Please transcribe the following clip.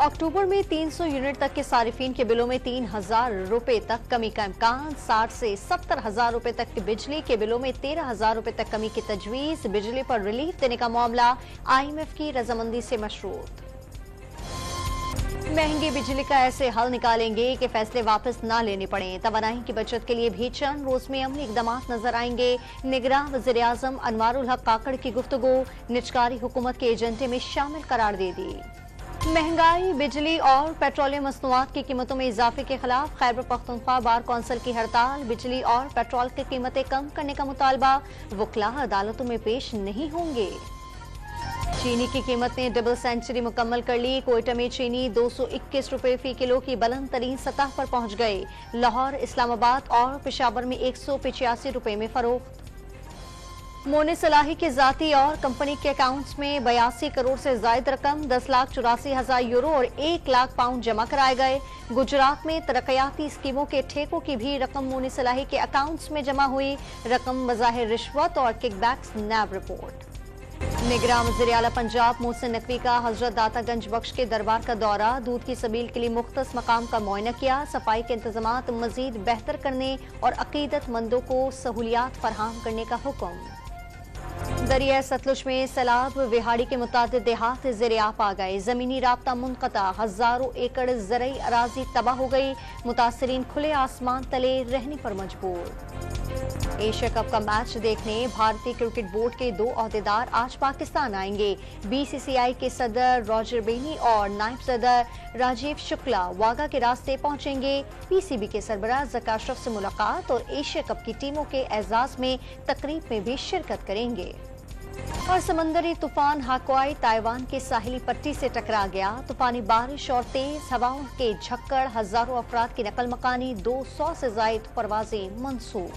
अक्टूबर में 300 यूनिट तक के सारिफिन के बिलों में 3,000 रुपए तक कमी का इम्कान। 60 से 70,000 रुपए तक की बिजली के बिलों में 13,000 रुपए तक कमी की तजवीज। बिजली पर रिलीफ देने का मामला IMF की रजामंदी से मशरूत। महंगी बिजली का ऐसे हल निकालेंगे कि फैसले वापस ना लेने पड़े। तवानाई की बचत के लिए भी चंद रोज में अमली इकदाम नजर आएंगे। निगरान वज़ीर आज़म अनवारुल हक काकड़ की गुफ्तगू निजकारी हुकूमत के एजेंडे में शामिल करार दे दी। महंगाई, बिजली और पेट्रोलियम मसनूआत की कीमतों में इजाफे के खिलाफ खैबर पख्तूनख्वा बार कौंसिल की हड़ताल। बिजली और पेट्रोल की कीमतें कम करने का मुतालबा। वकला अदालतों में पेश नहीं होंगे। चीनी की कीमत ने डबल सेंचुरी मुकम्मल कर ली। कोयटा में चीनी 221 रुपए फी किलो की बुलंद तरीन सतह पर पहुंच गए। लाहौर, इस्लामाबाद और पेशावर में 185 रुपए में फरोख्त। मोने सलाही के जाती और कंपनी के अकाउंट्स में 82 करोड़ से ज्यादा रकम, 10,84,000 यूरो और 1 लाख पाउंड जमा कराए गए। गुजरात में तरक्याती स्कीमों के ठेकों की भी रकम मोने सलाही के अकाउंट्स में जमा हुई। रकम बज़ाहिर रिश्वत और किकबैक्स। नैब रिपोर्ट। निगरान वज़ीर आला पंजाब मोहसिन नकवी का हजरत दातागंज बख्श के दरबार का दौरा। दूध की सबील के लिए मुख्तस मकाम का मुआयना किया। सफाई के इंतजामात मजीद बेहतर करने और अकीदतमंदों को सहूलियात फराहम करने का हुक्म। दरिया सतलुज में सैलाब, विहाड़ी के मुतादिद देहात ज़ेर-ए-आब आ गए। जमीनी राब्ता मुनक़ता, हजारों एकड़ ज़रई अराजी तबाह हो गई। मुतासरीन खुले आसमान तले रहने पर मजबूर। एशिया कप का मैच देखने भारतीय क्रिकेट बोर्ड के 2 ओहदेदार आज पाकिस्तान आएंगे। BCCI के सदर रॉजर बेनी और नायब सदर राजीव शुक्ला वागा के रास्ते पहुंचेंगे। PCB के सरबराह ज़का अशरफ से मुलाकात और एशिया कप की टीमों के एजाज में तकरीब में भी शिरकत करेंगे। और समंदरी तूफान हाक्वाई ताइवान के साहिली पट्टी से टकरा गया। तूफानी बारिश और तेज हवाओं के झक्कड़, हजारों अफराद की नकल मकानी, 200 से ज्यादा परवाजें मंसूख।